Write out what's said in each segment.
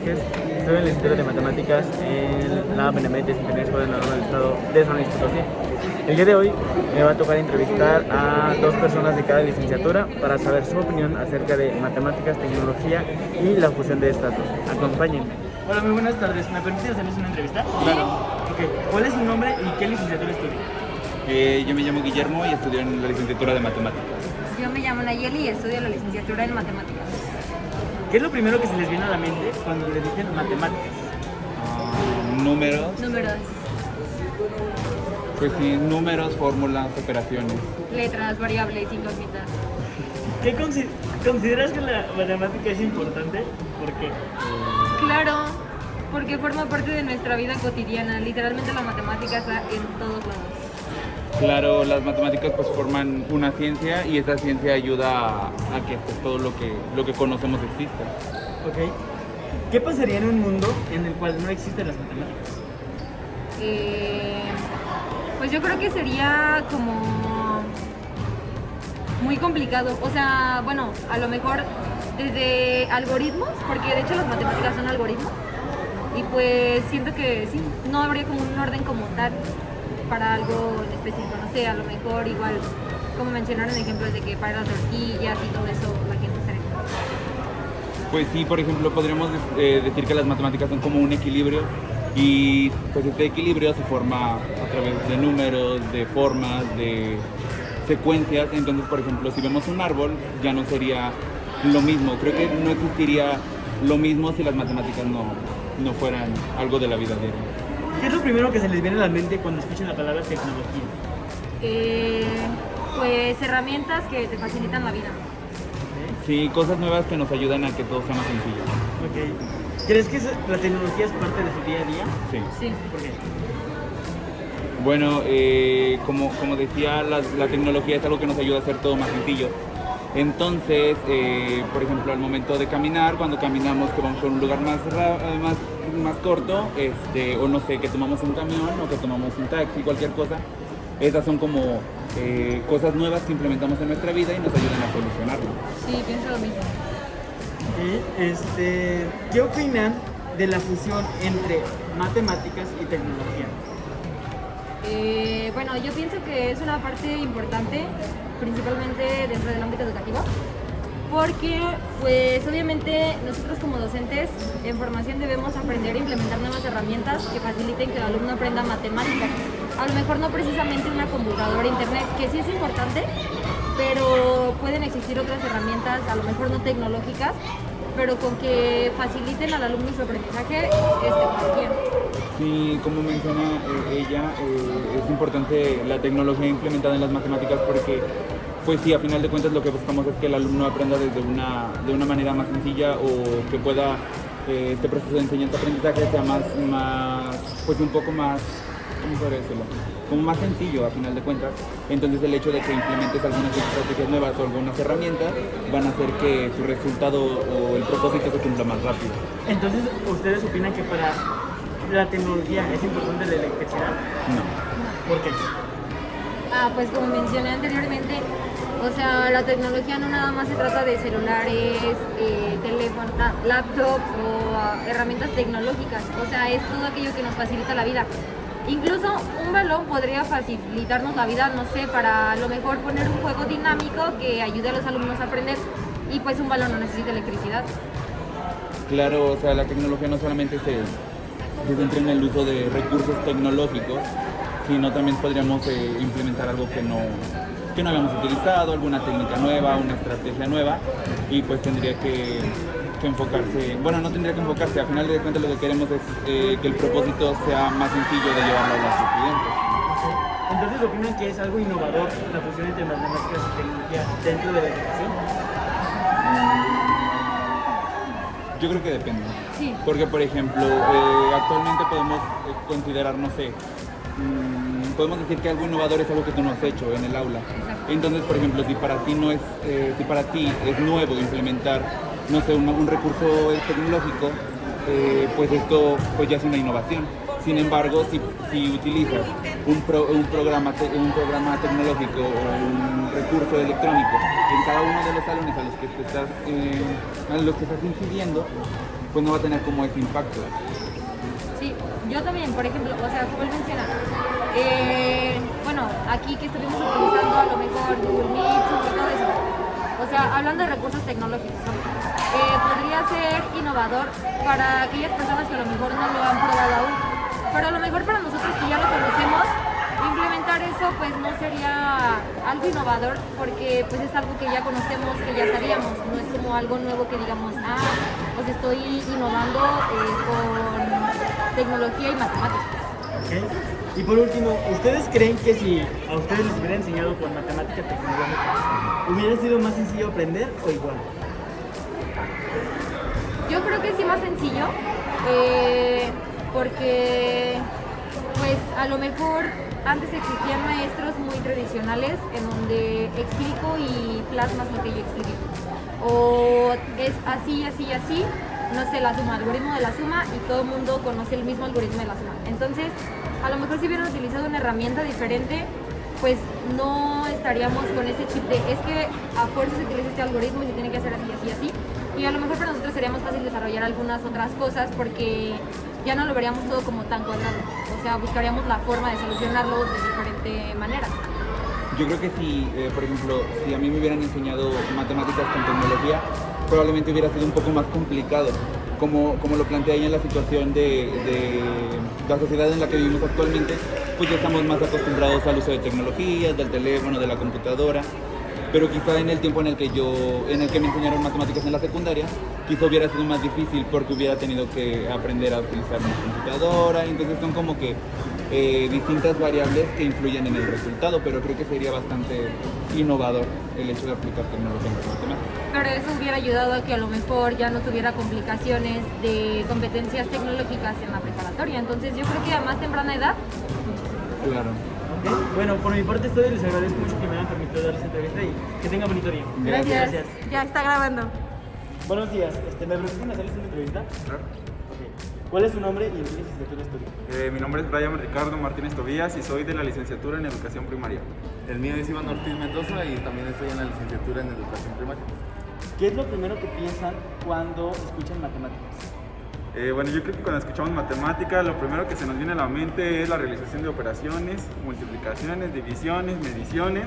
Vázquez, estudio en el Instituto de Matemáticas en la Benemérita Centenario Escuela de Normal del Estado de San Luis Potosí. El día de hoy me va a tocar entrevistar a dos personas de cada licenciatura para saber su opinión acerca de matemáticas, tecnología y la fusión de estas dos. Acompáñenme. Hola, muy buenas tardes. ¿Me permite hacerles una entrevista? Claro. Okay. ¿Cuál es su nombre y qué licenciatura estudia? Yo me llamo Guillermo y estudio en la licenciatura de Matemáticas. Yo me llamo Nayeli y estudio la licenciatura en Matemáticas. ¿Qué es lo primero que se les viene a la mente cuando les dicen matemáticas? Números, Números, pues sí, números, fórmulas, operaciones. letras, variables, incógnitas. ¿Qué consideras que la matemática es importante? ¿Por qué? Claro, porque forma parte de nuestra vida cotidiana. Literalmente la matemática está en todos lados. Claro, las matemáticas pues forman una ciencia y esa ciencia ayuda a que pues, todo lo que conocemos exista. Ok. ¿Qué pasaría en un mundo en el cual no existen las matemáticas? Pues yo creo que sería como muy complicado. O sea, bueno, a lo mejor desde algoritmos, porque de hecho las matemáticas son algoritmos. Y pues siento que sí, no habría como un orden como tal para algo en específico, no sé, a lo mejor igual, como mencionaron ejemplos de que para las tortillas y todo eso la gente estaría. Pues sí, por ejemplo, podríamos decir que las matemáticas son como un equilibrio y pues este equilibrio se forma a través de números, de formas, de secuencias. Entonces, por ejemplo, si vemos un árbol, ya no sería lo mismo. Creo que no existiría lo mismo si las matemáticas no fueran algo de la vida diaria. ¿Qué es lo primero que se les viene a la mente cuando escuchan la palabra tecnología? Pues herramientas que te facilitan la vida. Sí, cosas nuevas que nos ayudan a que todo sea más sencillo. Ok. ¿Crees que la tecnología es parte de su día a día? Sí. Sí. ¿Por qué? Bueno, como decía, la tecnología es algo que nos ayuda a hacer todo más sencillo. Entonces, por ejemplo, al momento de caminar, cuando caminamos que vamos por un lugar más corto, o no sé, que tomamos un camión o que tomamos un taxi, cualquier cosa, esas son como cosas nuevas que implementamos en nuestra vida y nos ayudan a solucionarlo. Sí, pienso lo mismo. ¿Qué opinan de la fusión entre matemáticas y tecnología? Bueno, yo pienso que es una parte importante, principalmente dentro del ámbito educativo, porque pues obviamente nosotros como docentes en formación debemos aprender a implementar nuevas herramientas que faciliten que el alumno aprenda matemáticas. A lo mejor no precisamente una computadora, internet, que sí es importante, pero pueden existir otras herramientas, a lo mejor no tecnológicas, pero con que faciliten al alumno su aprendizaje, es tecnología. Sí, como menciona ella, es importante la tecnología implementada en las matemáticas porque, pues sí, a final de cuentas lo que buscamos es que el alumno aprenda de una manera más sencilla o que pueda, este proceso de enseñanza-aprendizaje sea pues un poco más, ¿cómo podría decirlo? Como más sencillo a final de cuentas. Entonces el hecho de que implementes algunas estrategias nuevas o algunas herramientas van a hacer que tu resultado o el propósito se cumpla más rápido. Entonces, ¿ustedes opinan que para la tecnología es importante la electricidad? No. ¿Por qué? Pues como mencioné anteriormente, o sea, la tecnología no nada más se trata de celulares, teléfonos, laptops o herramientas tecnológicas, o sea, es todo aquello que nos facilita la vida. Incluso un balón podría facilitarnos la vida, no sé, para a lo mejor poner un juego dinámico que ayude a los alumnos a aprender y pues un balón no necesita electricidad. Claro, o sea, la tecnología no solamente se centra en el uso de recursos tecnológicos, sino también podríamos implementar algo que no habíamos utilizado, alguna técnica nueva, una estrategia nueva, y pues tendría que enfocarse, bueno, no tendría que enfocarse, a final de cuentas lo que queremos es que el propósito sea más sencillo de llevarlo a los estudiantes. Entonces, ¿opinan que es algo innovador la fusión entre matemáticas y tecnología dentro de la educación? Yo creo que depende. Sí. Porque, por ejemplo, actualmente podemos considerar, no sé, podemos decir que algo innovador es algo que tú no has hecho en el aula. Exacto. Entonces, por ejemplo, si para ti es nuevo implementar, no sé, un recurso tecnológico, pues esto pues ya es una innovación. Sin embargo, si utilizas un programa tecnológico o un recurso electrónico en cada uno de los salones a los que estás incidiendo, pues no va a tener como ese impacto. Sí, yo también, por ejemplo, o sea, como él menciona, bueno, aquí que estuvimos utilizando a lo mejor Google Meet, Zoom y todo eso, o sea, hablando de recursos tecnológicos, podría ser innovador para aquellas personas que a lo mejor no lo han probado aún, pero a lo mejor para nosotros que ya lo conocemos, implementar eso pues no sería algo innovador porque pues es algo que ya conocemos, que ya sabíamos, no es como algo nuevo que digamos, pues estoy innovando con tecnología y matemáticas. Okay. Y por último, ¿ustedes creen que si a ustedes les hubiera enseñado con matemática tecnológica, hubiera sido más sencillo aprender o igual? Yo creo que sí más sencillo, porque pues a lo mejor antes existían maestros muy tradicionales en donde explico y plasmas lo que yo expliqué. O es así, así, así, no sé, la suma, algoritmo de la suma y todo el mundo conoce el mismo algoritmo de la suma. Entonces, a lo mejor si hubieran utilizado una herramienta diferente, pues no estaríamos con ese chip de es que a fuerza se utiliza este algoritmo y se tiene que hacer así, así, así. Y a lo mejor para nosotros sería más fácil desarrollar algunas otras cosas porque ya no lo veríamos todo como tan cuadrado. O sea, buscaríamos la forma de solucionarlo de diferente manera. Yo creo que si, por ejemplo, si a mí me hubieran enseñado matemáticas con tecnología, probablemente hubiera sido un poco más complicado, como lo plantea ella en la situación de la sociedad en la que vivimos actualmente, pues ya estamos más acostumbrados al uso de tecnologías, del teléfono, de la computadora, pero quizá en el tiempo en el que me enseñaron matemáticas en la secundaria, quizá hubiera sido más difícil porque hubiera tenido que aprender a utilizar una computadora, entonces son como que distintas variables que influyen en el resultado, pero creo que sería bastante innovador el hecho de aplicar tecnología en las matemáticas. Pero eso hubiera ayudado a que a lo mejor ya no tuviera complicaciones de competencias tecnológicas en la preparatoria, entonces yo creo que a más temprana edad, muchísimo. Claro. Okay. Bueno, por mi parte es todo y les agradezco mucho que me hayan permitido dar esta entrevista y que tengan bonito día. Gracias. Ya está grabando. Buenos días, ¿me permiten hacerles una entrevista? Claro. Okay. ¿Cuál es su nombre y en qué licenciatura estudia? Mi nombre es Brian Ricardo Martínez Tobías y soy de la licenciatura en Educación Primaria. El mío es Iván Ortiz Mendoza y también estoy en la licenciatura en Educación Primaria. ¿Qué es lo primero que piensan cuando escuchan matemáticas? Bueno, yo creo que cuando escuchamos matemática, lo primero que se nos viene a la mente es la realización de operaciones, multiplicaciones, divisiones, mediciones,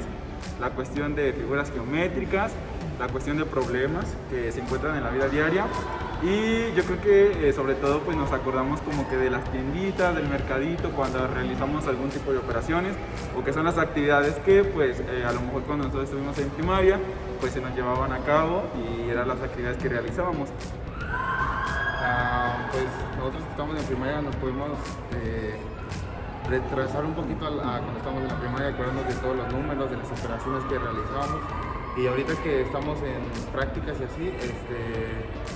la cuestión de figuras geométricas, la cuestión de problemas que se encuentran en la vida diaria. Y yo creo que sobre todo pues nos acordamos como que de las tienditas, del mercadito, cuando realizamos algún tipo de operaciones, o que son las actividades que pues a lo mejor cuando nosotros estuvimos en primaria pues se nos llevaban a cabo y eran las actividades que realizábamos. Pues nosotros que estamos en primaria nos podemos retrasar un poquito a cuando estamos en la primaria, acordarnos de todos los números, de las operaciones que realizábamos. Y ahorita que estamos en prácticas y así,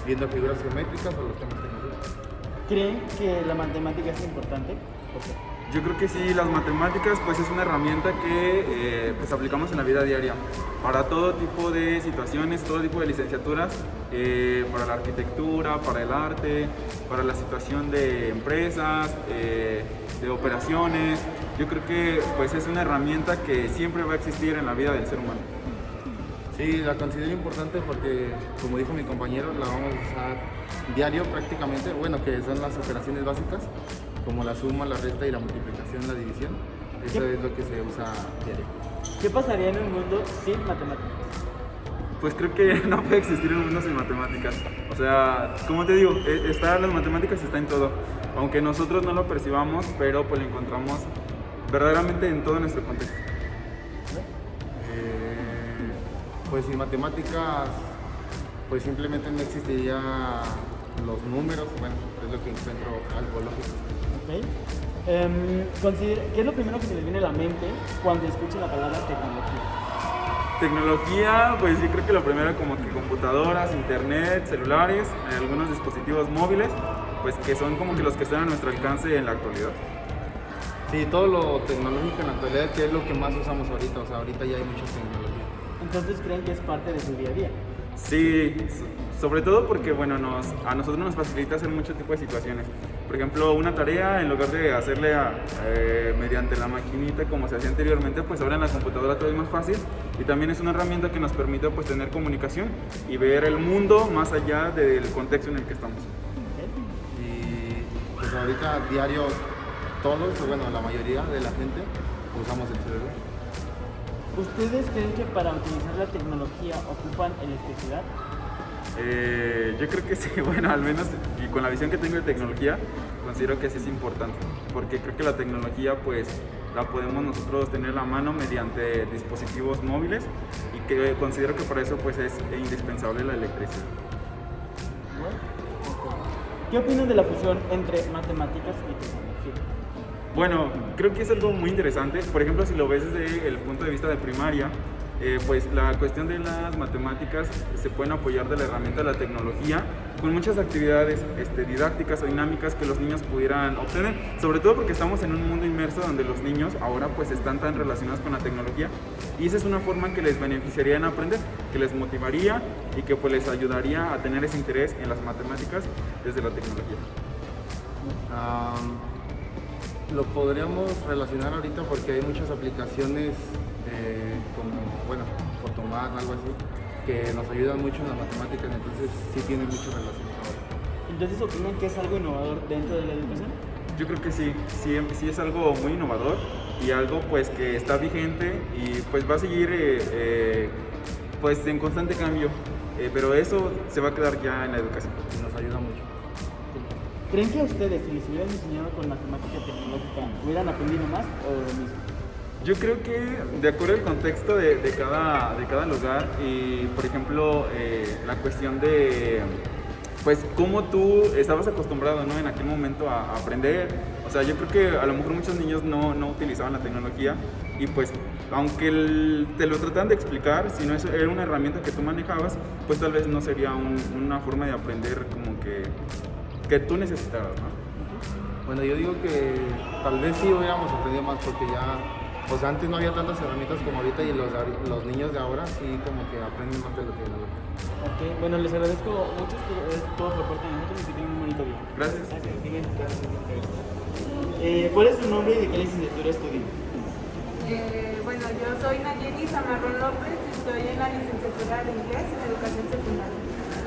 viendo figuras geométricas o los temas técnicos. ¿Creen que la matemática es importante? ¿Por qué? Yo creo que sí, las matemáticas pues es una herramienta que pues aplicamos en la vida diaria para todo tipo de situaciones, todo tipo de licenciaturas, para la arquitectura, para el arte, para la situación de empresas, de operaciones. Yo creo que pues es una herramienta que siempre va a existir en la vida del ser humano. Sí, la considero importante porque, como dijo mi compañero, la vamos a usar diario prácticamente, bueno, que son las operaciones básicas, como la suma, la resta y la multiplicación, la división. Eso es lo que se usa diario. ¿Qué pasaría en un mundo sin matemáticas? Pues creo que no puede existir un mundo sin matemáticas. O sea, como te digo, las matemáticas está en todo. Aunque nosotros no lo percibamos, pero pues lo encontramos verdaderamente en todo nuestro contexto. Pues sin matemáticas, pues simplemente no existiría los números, bueno, es lo que encuentro algo lógico. Okay. ¿Qué es lo primero que se les viene a la mente cuando escuchan la palabra tecnología? Tecnología, pues yo creo que lo primero como que computadoras, internet, celulares, algunos dispositivos móviles, pues que son como que los que están a nuestro alcance en la actualidad. Sí, todo lo tecnológico en la actualidad, que es lo que más usamos ahorita, o sea, ahorita ya hay mucha tecnología. Entonces, ¿creen que es parte de su día a día? Sí, sobre todo porque bueno, a nosotros nos facilita hacer muchos tipos de situaciones. Por ejemplo, una tarea, en lugar de hacerle mediante la maquinita como se hacía anteriormente, pues ahora en la computadora todo es más fácil, y también es una herramienta que nos permite pues tener comunicación y ver el mundo más allá del contexto en el que estamos. Y pues ahorita diario todos, o bueno, la mayoría de la gente usamos el celular. ¿Ustedes creen que para utilizar la tecnología ocupan electricidad? Yo creo que sí, bueno, al menos y con la visión que tengo de tecnología, considero que sí es importante, porque creo que la tecnología pues la podemos nosotros tener a la mano mediante dispositivos móviles, y que considero que para eso pues es indispensable la electricidad. ¿Qué opinan de la fusión entre matemáticas y tecnología? Bueno, creo que es algo muy interesante. Por ejemplo, si lo ves desde el punto de vista de primaria, pues la cuestión de las matemáticas se pueden apoyar de la herramienta de la tecnología con muchas actividades didácticas o dinámicas que los niños pudieran obtener, sobre todo porque estamos en un mundo inmerso donde los niños ahora pues están tan relacionados con la tecnología, y esa es una forma que les beneficiaría en aprender, que les motivaría y que pues les ayudaría a tener ese interés en las matemáticas desde la tecnología. Lo podríamos relacionar ahorita porque hay muchas aplicaciones como, bueno, Photomath, algo así, que nos ayudan mucho en las matemáticas, entonces sí tiene mucha relación ahora. Entonces, ¿opinan que es algo innovador dentro de la educación? Yo creo que sí es algo muy innovador y algo pues que está vigente y pues va a seguir pues en constante cambio, pero eso se va a quedar ya en la educación. Y nos ayuda mucho. ¿Creen que a ustedes, si les hubieran enseñado con matemática tecnológica, hubieran aprendido más o lo mismo? Yo creo que de acuerdo al contexto de cada lugar, y por ejemplo la cuestión de pues cómo tú estabas acostumbrado, ¿no?, en aquel momento a aprender. O sea, yo creo que a lo mejor muchos niños no utilizaban la tecnología, y pues aunque te lo trataban de explicar, si no era una herramienta que tú manejabas, pues tal vez no sería una forma de aprender como que tú necesitabas, ¿no? Bueno, yo digo que tal vez sí hubiéramos aprendido más porque ya, pues antes no había tantas herramientas como ahorita, y los niños de ahora sí como que aprenden más de lo que Ok, bueno, les agradezco mucho todo por parte de nosotros y que tengan un bonito día. Gracias. ¿Cuál es su nombre y de qué licenciatura estudian? Bueno, yo soy Nayeli Zamarrón López, estoy en la licenciatura de inglés en educación secundaria.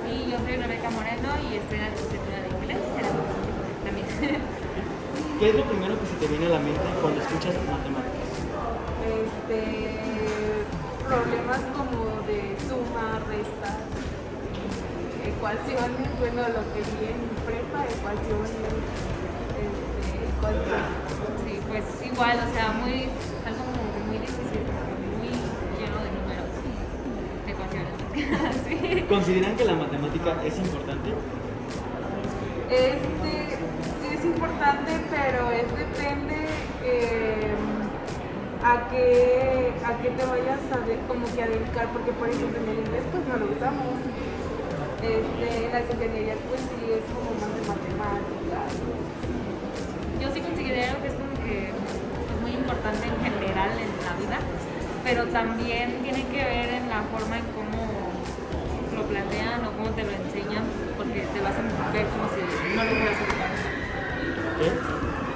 Y yo soy Rebeca Moreno y estoy en la licenciatura de inglés también. ¿Qué es lo primero que se te viene a la mente cuando escuchas matemáticas? Problemas como de suma, resta, ecuaciones, bueno, lo que vi en prepa, ecuaciones, Sí, pues igual, o sea, algo como muy difícil, muy lleno de números, de ecuaciones. Sí. ¿Consideran que la matemática es importante? Sí es importante, pero depende a qué te vayas como que a dedicar, porque por ejemplo en el inglés pues no lo usamos. En las ingenierías pues sí es como más de matemáticas. Yo sí considero que es como que es muy importante en general en la vida, pero también tiene que ver en la forma en cómo lo plantean o cómo te lo enseñan, porque te vas a ver como si no lo hubieras ocupado.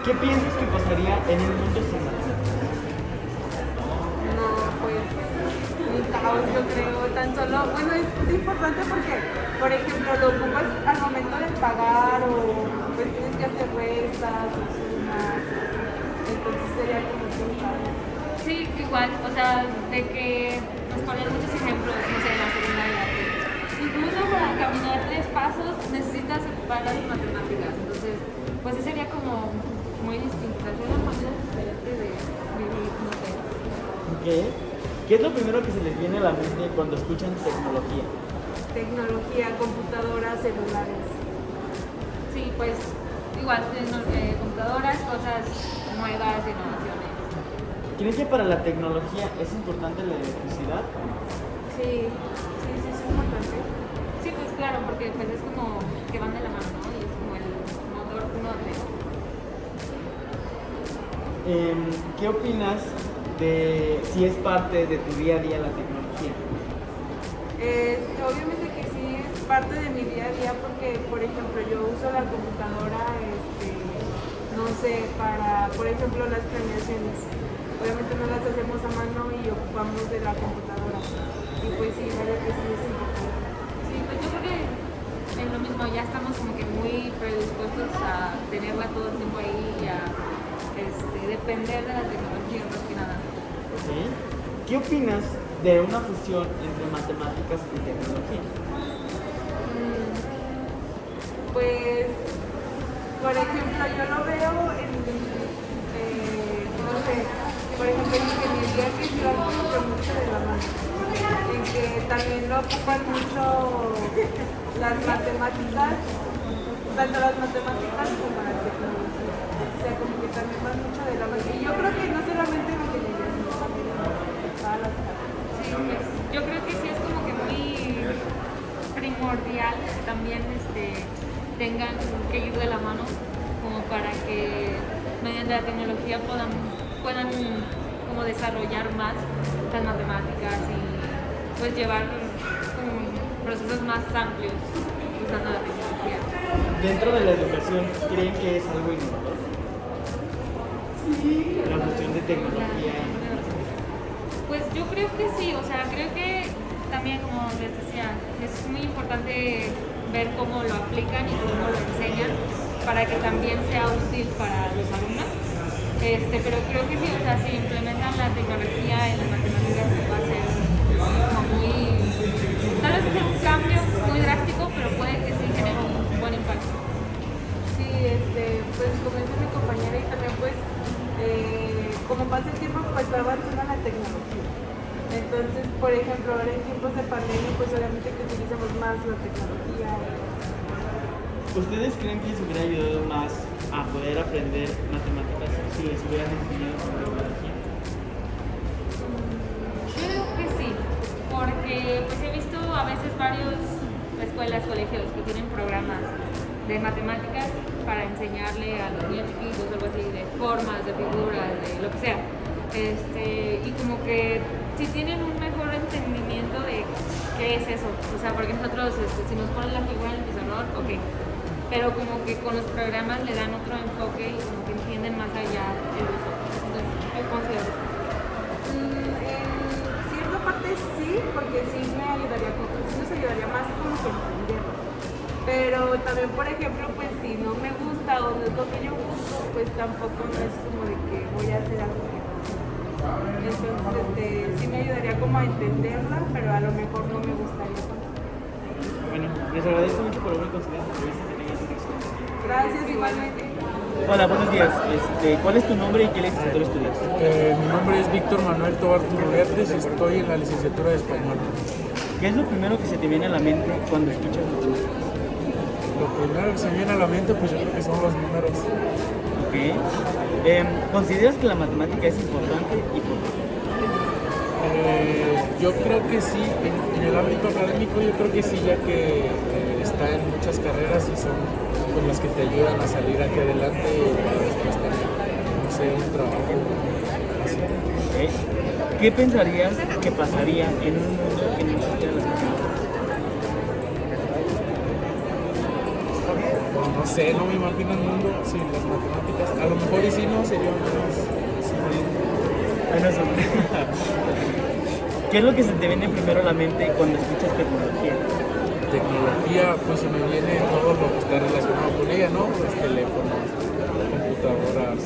¿Qué piensas que pasaría en un mundo sin matemáticas? No, pues un caos yo creo, tan solo, bueno, es importante porque, por ejemplo, lo ocupas al momento de pagar o pues tienes que hacer restas o sumas, entonces sería como un caos. Sí, igual, o sea, de que nos ponen muchos ejemplos, no sé, en la secundaria. Incluso para caminar 3 pasos necesitas ocupar las matemáticas, entonces, pues sí sería como muy distinto, es una manera diferente de vivir, no sé. ¿Qué es lo primero que se les viene a la mente cuando escuchan tecnología? Tecnología, computadoras, celulares. Sí, pues igual, computadoras, cosas nuevas, innovaciones. ¿Creen que para la tecnología es importante la electricidad? Sí, es importante. Sí, pues claro, porque pues es como que van de la mano, ¿no? Y es como el motor uno de... ¿Qué opinas de si es parte de tu día a día la tecnología? Obviamente que sí es parte de mi día a día porque, por ejemplo, yo uso la computadora no sé, para, por ejemplo, las planeaciones. Obviamente no las hacemos a mano y ocupamos de la computadora. Y pues sí, la verdad que sí es importante. Sí, pues yo creo que es lo mismo, ya estamos como que muy predispuestos a tenerla todo el tiempo ahí y a depender de la tecnología más que nada. ¿Sí? ¿Qué opinas de una fusión entre matemáticas y tecnología? Pues, por ejemplo, yo lo veo en, no sé, por ejemplo, en ingeniería que sí va como que mucho de la mano, en que también lo ocupan mucho las matemáticas, tanto las matemáticas como la tecnología. O sea, como que también van mucho de la mano. Y yo creo que no solamente en ingeniería, sino también en todas las carreras. Sí, pues, yo creo que sí es como que muy primordial que también tengan que ir de la mano como para que mediante la tecnología puedan como desarrollar más las matemáticas y pues llevar procesos más amplios usando la tecnología. Dentro de la educación, ¿creen que es algo innovador? La fusión de tecnología. Pues yo creo que sí, o sea, creo que también, como les decía, es muy importante ver cómo lo aplican y cómo lo enseñan para que también sea útil para los alumnos. Pero creo que sí, o sea, si implementan la tecnología en las matemáticas va a ser como muy, tal vez sea un cambio muy drástico, pero puede que sí genere un buen impacto. Sí, pues como dice mi compañera y también pues como pasa el tiempo pues va avanzando la tecnología. Entonces, por ejemplo, ahora en tiempos de pandemia pues obviamente que utilizamos más la tecnología. ¿Ustedes creen que les hubiera ayudado más a poder aprender matemáticas si les hubieran enseñado con tecnología? Creo que sí, porque pues he visto a veces varios escuelas, colegios que tienen programas de matemáticas para enseñarle a los niños chiquitos, algo así, de formas, de figuras, de lo que sea. Y como que si tienen un mejor entendimiento de qué es eso. O sea, porque nosotros, si nos ponen la figura en el pizarrón, ok. Pero como que con los programas le dan otro enfoque y como que entienden más allá el uso. Entonces, yo considero. En cierta parte sí, porque sí me ayudaría, sí nos ayudaría más como que entenderlo. Pero también, por ejemplo, pues si no me gusta o no es lo que yo busco, pues tampoco no es como de que voy a hacer algo que no. Entonces, sí me ayudaría como a entenderla, pero a lo mejor no me gustaría tanto. Bueno, les agradezco mucho por haberme considerado entrevista. Que tengan un excelente día. Gracias, igualmente. Hola, buenos días. ¿Cuál es tu nombre y qué licenciatura estudias? Mi nombre es Víctor Manuel Tobar Turrubiates y estoy en la licenciatura de Español. ¿Qué es lo primero que se te viene a la mente cuando escuchas matemáticas? Lo primero que se me viene a la mente, pues yo creo que son los números. Ok. ¿Consideras que la matemática es importante y por qué? Yo creo que sí, en el ámbito académico yo creo que sí, ya que está en muchas carreras y son pues, las que te ayudan a salir aquí adelante y para después tener, no sé, un trabajo así. Okay. ¿Qué pensarías que pasaría en un mundo que no existieran las matemáticas? Pues, no sé, no me imagino un mundo sin las matemáticas. A lo mejor y si no, sería menos sufrido. ¿Qué es lo que se te viene primero a la mente cuando escuchas tecnología? Tecnología, pues se me viene todo lo que está relacionado con ella, ¿no? Pues teléfonos, computadoras,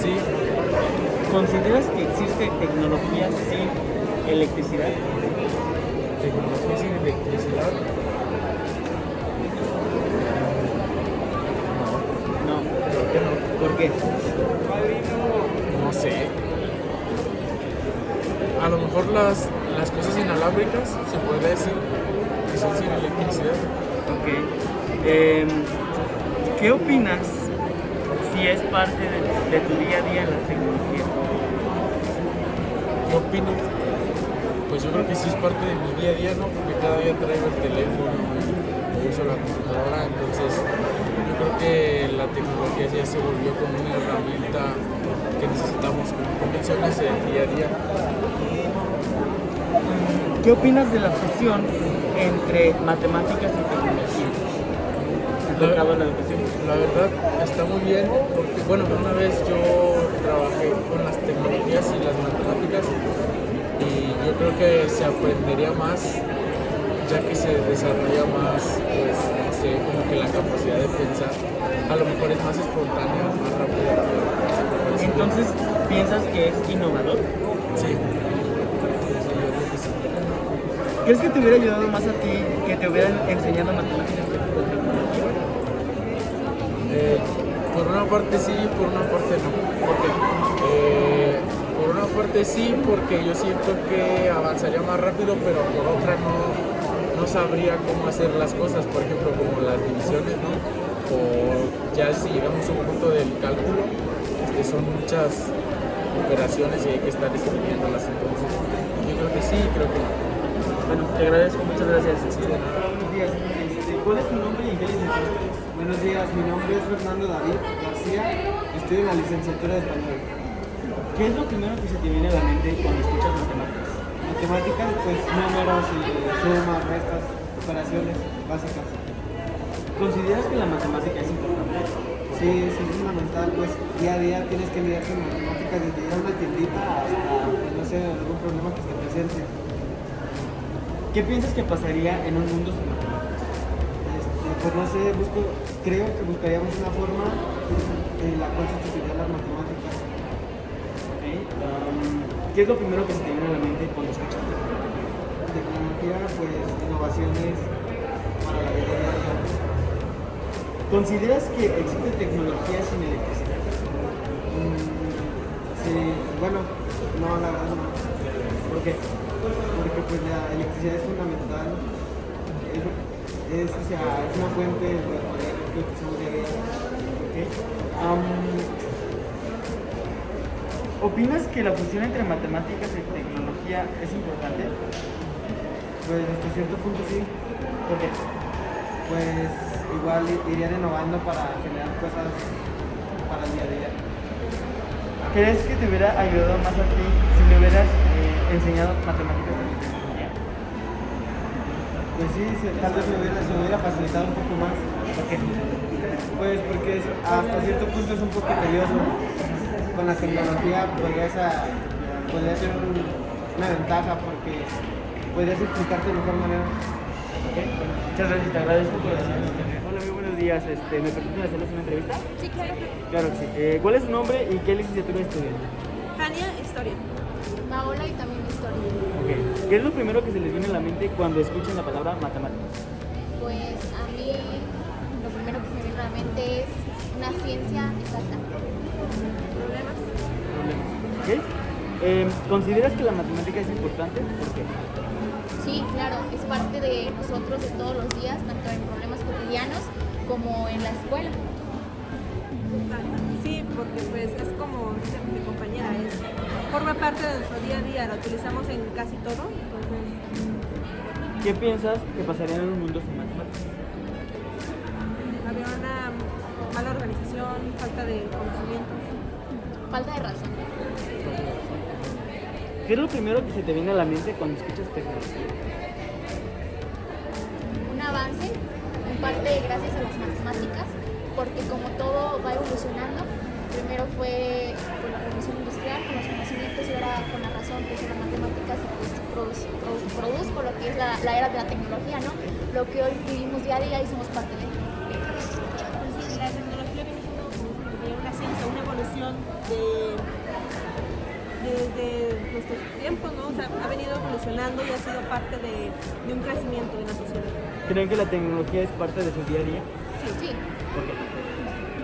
sí. ¿Consideras que existe tecnología sin electricidad? Tecnología sin electricidad. No. Creo que no. ¿Por qué? No sé. A lo mejor las cosas inalámbricas, se podría decir, que son sin electricidad. Ok. ¿Qué opinas si es parte de tu día a día la tecnología? ¿Qué opino? Pues yo creo que sí es parte de mi día a día, ¿no? Porque cada día traigo el teléfono y uso la computadora, entonces yo creo que la tecnología ya se volvió como una herramienta que necesitamos como mencionas el día a día. ¿Qué opinas de la fusión entre matemáticas y tecnología? enfocado en la educación? La verdad está muy bien porque, bueno, una vez yo trabajé con las tecnologías y las matemáticas y yo creo que se aprendería más ya que se desarrolla más, pues, no sé, como que la capacidad de pensar a lo mejor es más espontánea, más rápida. Entonces, ¿piensas que es innovador? Sí. Sí, yo creo que sí. ¿Crees que te hubiera ayudado más a ti que te hubieran enseñado matemáticas que tecnología? Por una parte sí, por una parte no. ¿Por qué? Por una parte sí, porque yo siento que avanzaría más rápido, pero por otra no sabría cómo hacer las cosas, por ejemplo, como las divisiones, ¿no? O ya si llegamos a un punto del cálculo, son muchas operaciones y hay que estar estudiándolas, entonces yo creo que sí, creo que no. Bueno, te agradezco, muchas gracias. Sí, de nada. Buenos días. ¿Cuál es tu nombre y en qué licenciatura? Buenos días, mi nombre es Fernando David García, estoy en la licenciatura de Español. ¿Qué es lo primero que se te viene a la mente cuando escuchas matemáticas? Matemáticas, pues números, sumas, restas, operaciones básicas. ¿Consideras que la matemática es importante? Sí, es fundamental, pues día a día tienes que lidiar con matemáticas desde ir a una tiendita hasta, pues, no sé, algún problema que se te presente. ¿Qué piensas que pasaría en un mundo sin matemáticas? Pues no sé, creo que buscaríamos una forma en la cual sustituiría las matemáticas. Okay. ¿Qué es lo primero que se te viene a la mente cuando escuchas tecnología? Tecnología, pues innovaciones para la vida diaria. ¿Consideras que existe tecnología sin electricidad? Sí, bueno, no, la verdad no. ¿Por qué? Porque pues la electricidad es fundamental, es una fuente de poder que utilizamos día a día. Okay. ¿Opinas que la fusión entre matemáticas y tecnología es importante? Pues hasta cierto punto sí. ¿Por qué? Pues igual irían innovando para generar cosas para el día a día. ¿Crees que te hubiera ayudado más a ti si me hubieras enseñado matemáticas y tecnología? Pues sí, tal vez se me hubiera facilitado un poco más. ¿Por qué? Pues porque hasta cierto punto es un poco tedioso. Con la tecnología podría ser una ventaja porque podrías explicarte de mejor manera. Okay. Muchas gracias, te agradezco por decirme. Hola, muy buenos días. ¿Me permiten hacerles una entrevista? Sí, claro. Claro que sí. ¿Cuál es su nombre y qué licenciatura estudian? Tania, historia. Paola y también historia. Okay. ¿Qué es lo primero que se les viene a la mente cuando escuchan la palabra matemáticas? Pues a mí lo primero que se me viene a la mente es una ciencia exacta. Problemas. ¿Okay? ¿Consideras que la matemática es importante? ¿Por qué? Sí, claro, es parte de nosotros de todos los días, tanto en problemas cotidianos como en la escuela. Sí, porque pues es como dice mi compañera, forma parte de nuestro día a día, la utilizamos en casi todo, entonces ¿Qué piensas que pasaría en un mundo sin matemáticas? había una mala organización, falta de conocimientos. Falta de razón. ¿Qué es lo primero que se te viene a la mente cuando escuchas tecnología? Un avance, en parte gracias a las matemáticas, porque como todo va evolucionando, primero fue con la revolución industrial, con los conocimientos y ahora con la razón, que son las matemáticas, y pues produzco lo que es la era de la tecnología, ¿no? Lo que hoy vivimos día a día y somos parte de. La tecnología viene siendo una ciencia, una evolución desde nuestros tiempos, ¿no? O sea, ha venido evolucionando y ha sido parte de un crecimiento de la sociedad. ¿Creen que la tecnología es parte de su día a día? Sí. ¿Por qué?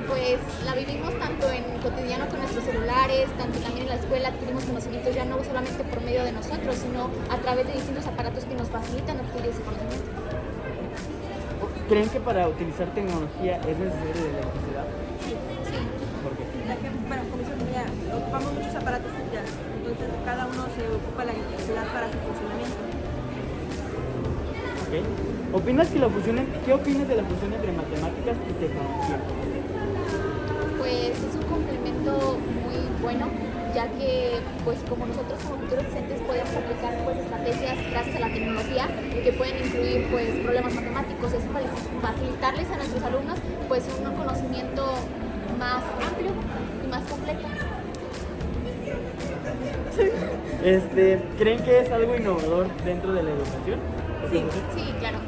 Pues la vivimos tanto en cotidiano con nuestros celulares, tanto también en la escuela adquirimos conocimientos ya no solamente por medio de nosotros, sino a través de distintos aparatos que nos facilitan adquirir ese conocimiento. ¿Creen que para utilizar tecnología es necesario de electricidad? Sí. ¿Por qué? Bueno, como dice ya, ocupamos muchos aparatos ya, entonces cada uno se ocupa la electricidad para su funcionamiento. ¿Okay? ¿Qué opinas de la fusión entre matemáticas y tecnología? Pues es un complemento muy bueno, ya que pues como nosotros como futuros docentes podemos aplicar pues estrategias gracias a la tecnología que pueden incluir pues problemas matemáticos, es facilitarles a nuestros alumnos pues un conocimiento más amplio y más completo. ¿Creen que es algo innovador dentro de la educación? Sí, claro.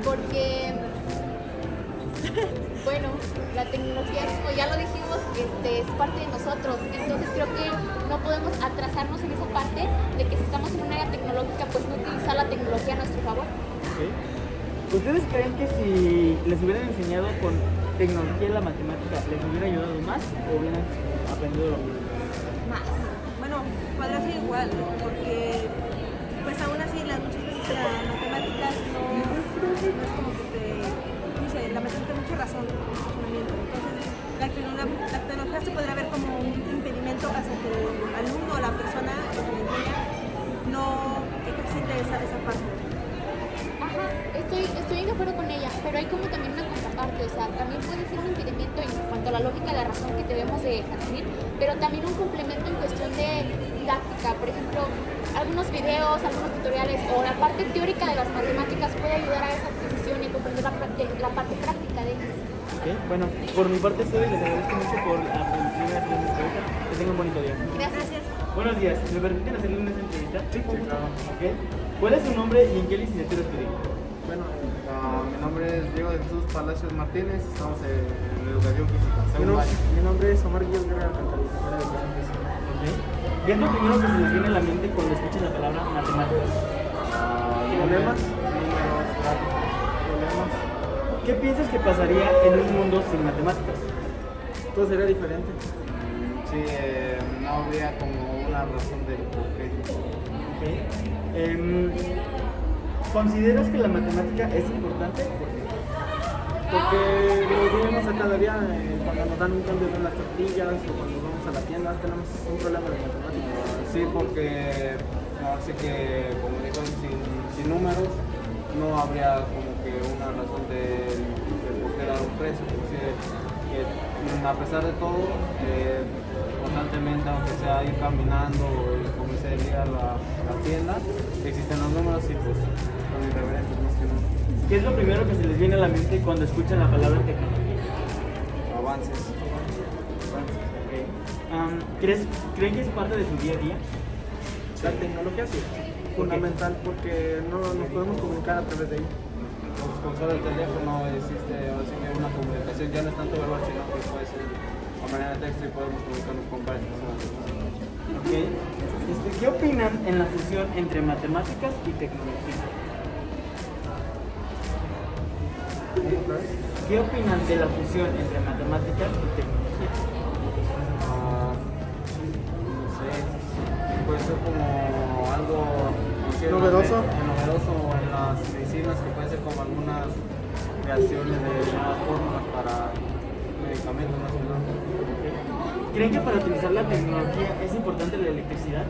Porque, bueno, la tecnología, como ya lo dijimos, es parte de nosotros. Entonces creo que no podemos atrasarnos en esa parte de que si estamos en una área tecnológica, pues no utilizar la tecnología a nuestro favor. Okay. ¿Ustedes creen que si les hubieran enseñado con tecnología la matemática, les hubiera ayudado más o hubieran aprendido lo mismo? Más. Bueno, podrá ser igual, porque pues aún así muchas veces las matemáticas no es como que la matemática tiene mucha razón, funcionamiento. Entonces la tecnología se podrá ver como un impedimento hacia que el alumno o la persona que se le enseña no ejercite esa parte. Ajá, estoy de acuerdo con ella, pero hay como también una contraparte, o sea, también puede ser un impedimento en cuanto a la lógica y la razón que debemos de adquirir, pero también un complemento en cuestión de didáctica, por ejemplo, algunos videos, algunos tutoriales o la parte teórica de las matemáticas puede ayudar a esa adquisición y a comprender la parte práctica de ellas. Okay. Bueno, por mi parte estoy, les agradezco mucho por la producción de esta entrevista. Que tengan un bonito día. Gracias. Buenos días, ¿me permiten hacerle una entrevista? Sí, claro. Okay. ¿Cuál es su nombre y en qué licenciatura estudió? Bueno, mi nombre es Diego de Jesús Palacios Martínez, estamos en educación física. Mi nombre es Omar Guillermo Guerrero Alcántara, en educación física. Okay. ¿Qué es lo primero que se les viene a la mente cuando escuchan la palabra matemáticas? Problemas, números, problemas. ¿Qué piensas que pasaría en un mundo sin matemáticas? Todo sería diferente. Sí, no habría como una razón de por qué. Okay. ¿Consideras que la matemática es importante? Porque lo vivimos a cada día, cuando nos dan un cambio de las tortillas o cuando vamos a la tienda tenemos un problema de matemáticas. Sí, porque así que, como digo, sin números no habría como que una razón de por qué dar un precio. Que a pesar de todo, constantemente, aunque sea ir caminando y como se ir a la tienda, existen los números y pues son irreverentes más que nada. ¿Qué es lo primero que se les viene a la mente cuando escuchan la palabra tecnología? Avances. Okay. ¿Creen que es parte de su día a día? La tecnología sí, fundamental porque no nos podemos comunicar a través de ella. Pues con solo el teléfono existe así que una comunicación, ya no es tanto verbal, sino que puede ser a manera de texto y podemos comunicarnos con varias personas. Okay. ¿Qué opinan en la fusión entre matemáticas y tecnología? ¿Qué opinan de la fusión entre matemáticas y tecnología? No sé, puede ser como algo novedoso en las medicinas, que puede ser como algunas creaciones de nuevas fórmulas para medicamentos más o menos. ¿Creen que para utilizar la tecnología es importante la electricidad?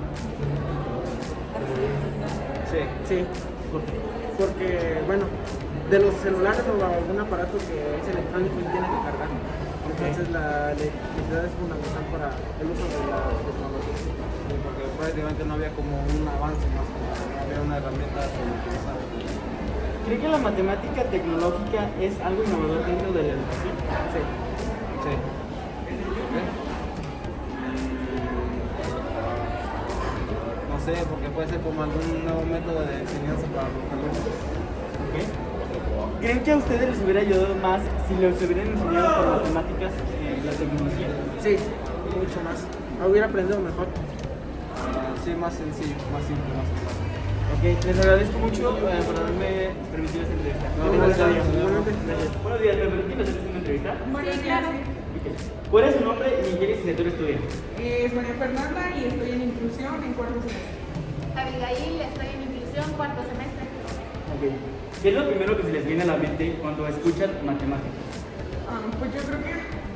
Sí. ¿Por qué? Porque, bueno, de los celulares o algún aparato que es electrónico y tiene que cargar. Entonces la electricidad es fundamental para el uso de la tecnología. Sí, porque prácticamente no había como un avance más, no había una herramienta para utilizar. ¿Creen que la matemática tecnológica es algo innovador dentro de la educación? Sí. No sé, porque puede ser como algún nuevo método de enseñanza para los alumnos. Okay. ¿Creen que a ustedes les hubiera ayudado más si les hubieran enseñado por matemáticas la tecnología? Sí, mucho más. Hubiera aprendido mejor. Sí, más sencillo, más simple, más fácil. Ok, les agradezco mucho por haberme permitido esta entrevista. Buenos días. Buenos días, ¿me permiten hacerles una entrevista? Sí, claro. Okay. ¿Cuál es su nombre y en qué licenciatura estudia? María Fernanda y estoy en inclusión en cuarto semestre. Abigail, estoy en inclusión, cuarto semestre. Okay. ¿Qué es lo primero que se les viene a la mente cuando escuchan matemáticas? Pues yo creo que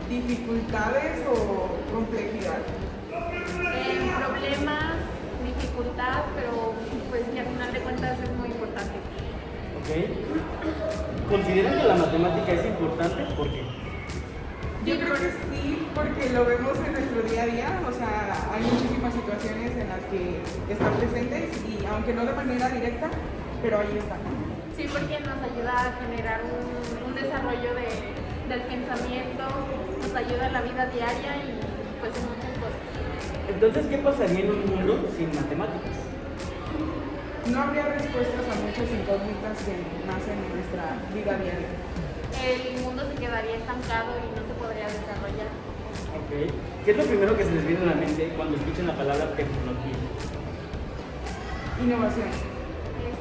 dificultades o complejidad. Problemas, dificultad, pero pues que al final de cuentas es muy importante. Okay. ¿Consideran que la matemática es importante? ¿Por qué? Yo creo que sí, porque lo vemos en nuestro día a día, o sea, hay muchísimas situaciones en las que están presentes y aunque no de manera directa, pero ahí están. Sí, porque nos ayuda a generar un desarrollo del pensamiento, nos ayuda en la vida diaria y pues en muchas cosas. Entonces, ¿qué pasaría en un mundo sin matemáticas? No habría respuestas a muchas incógnitas que nacen en nuestra vida diaria. El mundo se quedaría estancado y no se podría desarrollar. Ok. ¿Qué es lo primero que se les viene a la mente cuando escuchan la palabra tecnología? Innovación.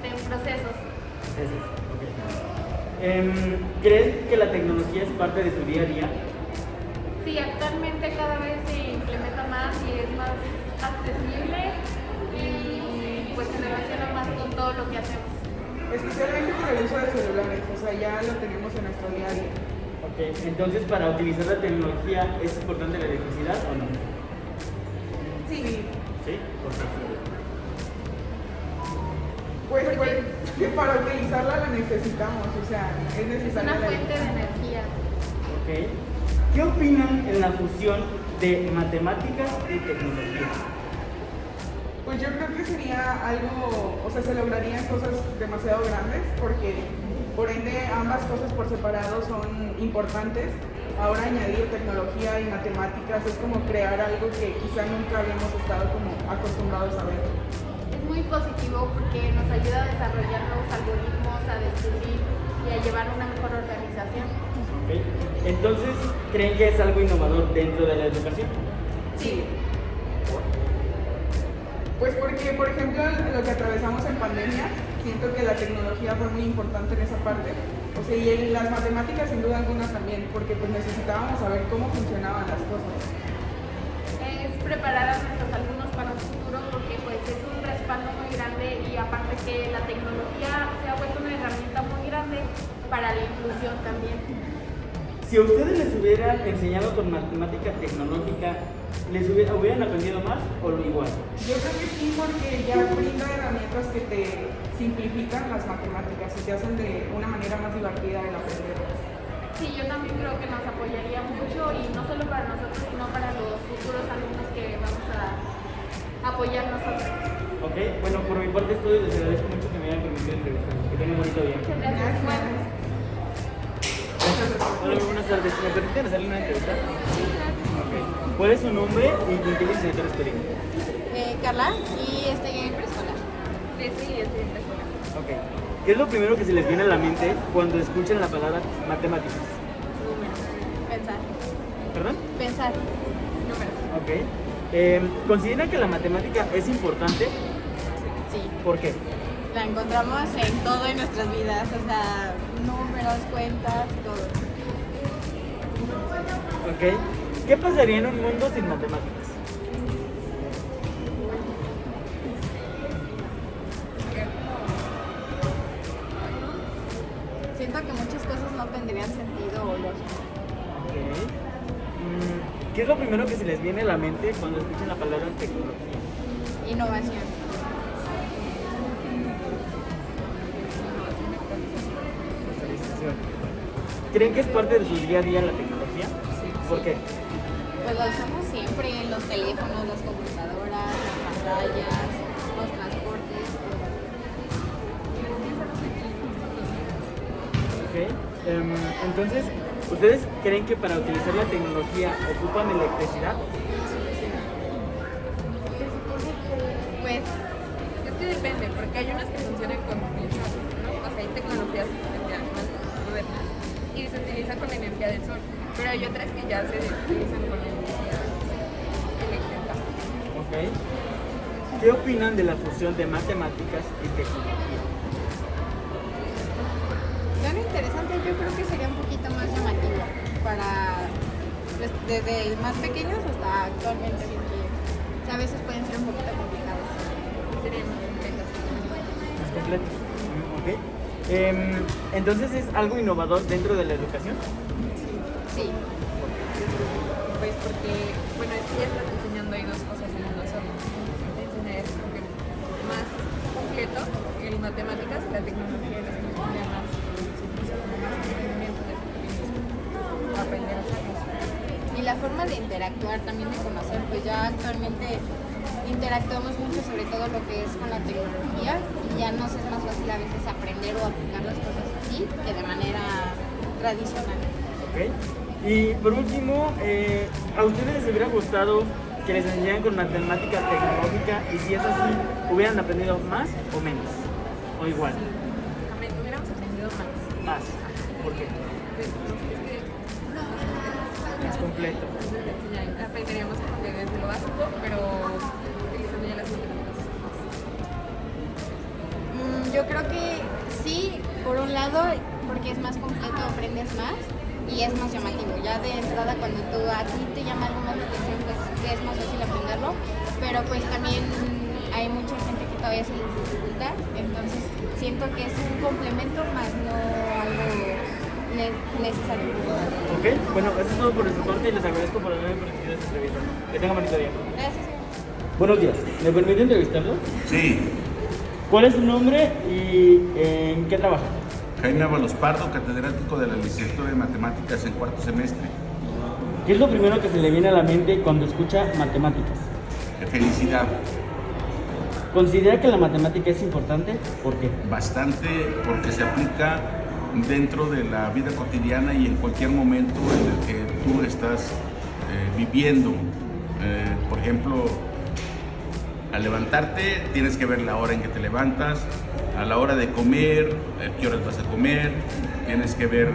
Procesos. Procesos, ok. ¿Creen que la tecnología es parte de su día a día? Sí, actualmente cada vez se implementa más y es más accesible y pues se relaciona más con todo lo que hacemos. Especialmente por el uso de celulares, o sea, ya lo tenemos en nuestro día a día. Ok, entonces para utilizar la tecnología, ¿es importante la electricidad o no? Sí. ¿Sí? ¿Por qué? Pues que para utilizarla la necesitamos, o sea, es Es necesaria. una fuente de energía. Ok. ¿Qué opinan en la fusión de matemáticas y tecnología? Pues yo creo que sería algo, o sea, se lograrían cosas demasiado grandes porque por ende ambas cosas por separado son importantes. Ahora añadir tecnología y matemáticas es como crear algo que quizá nunca habíamos estado como acostumbrados a ver. Es muy positivo porque nos ayuda a desarrollar nuevos algoritmos, a descubrir y a llevar una mejor organización. Ok. Entonces, ¿creen que es algo innovador dentro de la educación? Sí. Pues porque, por ejemplo, lo que atravesamos en pandemia, siento que la tecnología fue muy importante en esa parte. O sea, y en las matemáticas sin duda alguna también, porque pues necesitábamos saber cómo funcionaban las cosas. Es preparar a nuestros alumnos para un futuro porque pues es un respaldo muy grande y aparte que la tecnología se ha vuelto una herramienta muy grande para la inclusión también. Si a ustedes les hubieran enseñado con matemática tecnológica, ¿les hubieran aprendido más o lo igual? Yo creo que sí, porque ya brinda herramientas que te simplifican las matemáticas y te hacen de una manera más divertida el aprenderlas. Sí, yo también creo que nos apoyaría mucho y no solo para nosotros, sino para los futuros alumnos que vamos a apoyar nosotros. Ok, bueno, por mi parte estoy, les agradezco mucho que me hayan permitido entrevistar. Que tengan un bonito día. Muchas gracias. Hola, buenas tardes. ¿Me permiten hacerle una entrevista? Sí, claro. Okay. ¿Cuál es su nombre y en qué licenciatura estudia? Carla, y estoy en preescolar. Estoy en preescolar. Ok. ¿Qué es lo primero que se les viene a la mente cuando escuchan la palabra matemáticas? Números. Pensar. ¿Perdón? Pensar. Números. Ok. ¿Consideran que la matemática es importante? Sí. ¿Por qué? La encontramos en todo en nuestras vidas, o sea, números, cuentas, todo. Ok. ¿Qué pasaría en un mundo sin matemáticas? Siento que muchas cosas no tendrían sentido o lógica. Ok. ¿Qué es lo primero que se les viene a la mente cuando escuchan la palabra tecnología? Innovación. ¿Creen que es parte de su día a día la tecnología? Sí. ¿Por qué? Pues lo usamos siempre en los teléfonos, las computadoras, las pantallas, los transportes, todo. Ok. Entonces, ¿ustedes creen que para utilizar la tecnología ocupan electricidad? Pues es que depende, porque hay unas que funcionan con mucho, ¿no? O sea, hay tecnologías más modernas y se utilizan con la energía del sol, pero hay otras que ya se utilizan con la energía eléctrica. Ok. ¿Qué opinan de la fusión de matemáticas y tecnología? Suena interesante, yo creo que sería un poquito más llamativo para pues, desde más pequeños hasta actualmente, porque a veces pueden ser un poquito complicados. Serían más completas. ¿Es completo? Ok. Entonces, ¿es algo innovador dentro de la educación? Sí. Pues porque, bueno, es que ya estás enseñando ahí dos cosas en uno solo. Enseñar es como que más completo el matemáticas y la tecnología es como más entendimiento de aprender a hacerlo. Y la forma de interactuar, también de conocer, pues ya actualmente interactuamos mucho sobre todo lo que es con la tecnología y ya nos es más fácil a veces aprender o aplicar las cosas así que de manera tradicional. Okay. Y por último, ¿a ustedes les hubiera gustado que les enseñaran con matemática tecnológica y si es así, hubieran aprendido más o menos? ¿O igual? Hubiéramos aprendido más. Más. ¿Por qué? Más completo. Aprenderíamos desde lo básico, pero utilizando ya las matemáticas. Yo creo que sí, por un lado, porque es más completo, aprendes más y es más llamativo. Ya de entrada, cuando a ti te llama algo más la atención, pues es más fácil aprenderlo, pero pues también hay mucha gente que todavía se les dificulta, entonces siento que es un complemento más no algo necesario. Ok, bueno, eso es todo por nuestra parte y les agradezco por haberme permitido esta entrevista. Que tengan bonito día. Gracias. Buenos días, ¿me permite entrevistarlo? Sí. ¿Cuál es su nombre y en qué trabaja? Jaime Ábalos Pardo, catedrático de la licenciatura de Matemáticas en cuarto semestre. ¿Qué es lo primero que se le viene a la mente cuando escucha matemáticas? Felicidad. ¿Considera que la matemática es importante? ¿Por qué? Bastante, porque se aplica dentro de la vida cotidiana y en cualquier momento en el que tú estás viviendo. Por ejemplo, al levantarte tienes que ver la hora en que te levantas, a la hora de comer, a qué horas vas a comer, tienes que ver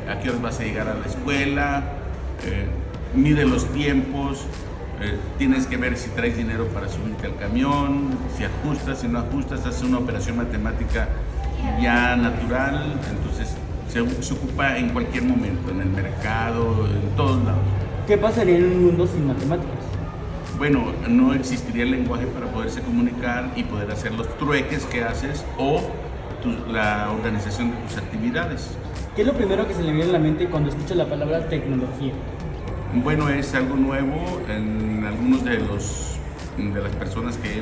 a qué horas vas a llegar a la escuela, mide los tiempos, tienes que ver si traes dinero para subirte al camión, si ajustas, si no ajustas, haces una operación matemática ya natural, entonces se ocupa en cualquier momento, en el mercado, en todos lados. ¿Qué pasaría en un mundo sin matemáticas? Bueno, no existiría el lenguaje para poderse comunicar y poder hacer los trueques que haces o la organización de tus actividades. ¿Qué es lo primero que se le viene a la mente cuando escucha la palabra tecnología? Bueno, es algo nuevo en algunos de las personas que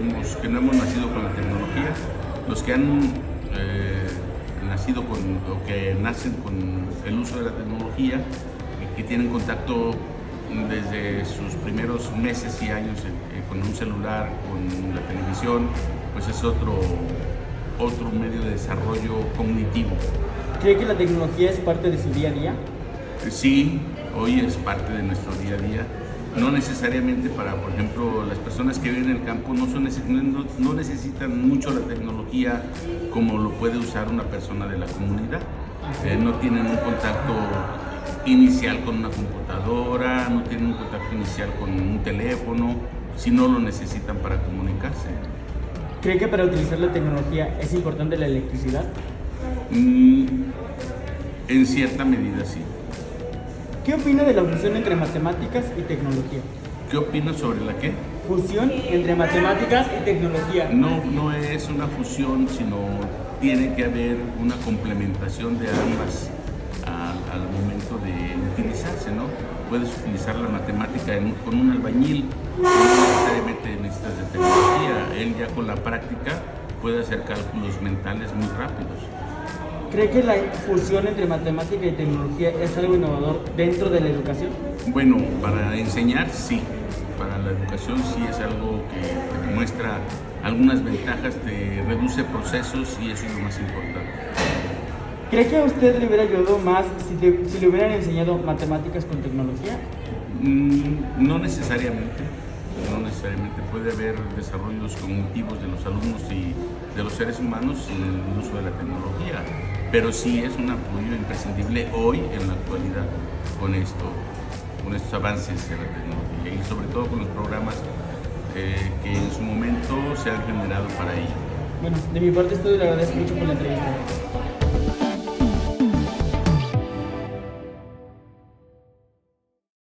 no hemos nacido con la tecnología. Los que han nacido o que nacen con el uso de la tecnología y que tienen contacto desde sus primeros meses y años con un celular, con la televisión, pues es otro medio de desarrollo cognitivo. ¿Cree que la tecnología es parte de su día a día? Sí, hoy es parte de nuestro día a día. No necesariamente para, por ejemplo, las personas que viven en el campo no necesitan mucho la tecnología como lo puede usar una persona de la comunidad. No tienen un contacto inicial con una computadora, no tienen un contacto inicial con un teléfono, si no lo necesitan para comunicarse. ¿Cree que para utilizar la tecnología es importante la electricidad? En cierta medida sí. ¿Qué opina de la fusión entre matemáticas y tecnología? ¿Qué opino sobre la qué? Fusión entre matemáticas y tecnología. No es una fusión, sino tiene que haber una complementación de ambas al momento de utilizarse, ¿no? Puedes utilizar la matemática con un albañil, no necesariamente necesitas de tecnología. Él ya con la práctica puede hacer cálculos mentales muy rápidos. ¿Cree que la fusión entre matemática y tecnología es algo innovador dentro de la educación? Bueno, para enseñar sí, para la educación sí es algo que te muestra algunas ventajas, te reduce procesos y eso es lo más importante. ¿Cree que a usted le hubiera ayudado más si le hubieran enseñado matemáticas con tecnología? No necesariamente. No necesariamente. Puede haber desarrollos cognitivos de los alumnos y de los seres humanos sin el uso de la tecnología, pero sí es un apoyo imprescindible hoy en la actualidad con estos avances de la tecnología y sobre todo con los programas que en su momento se han generado para ello. Bueno, de mi parte es todo y le agradezco mucho por la entrevista.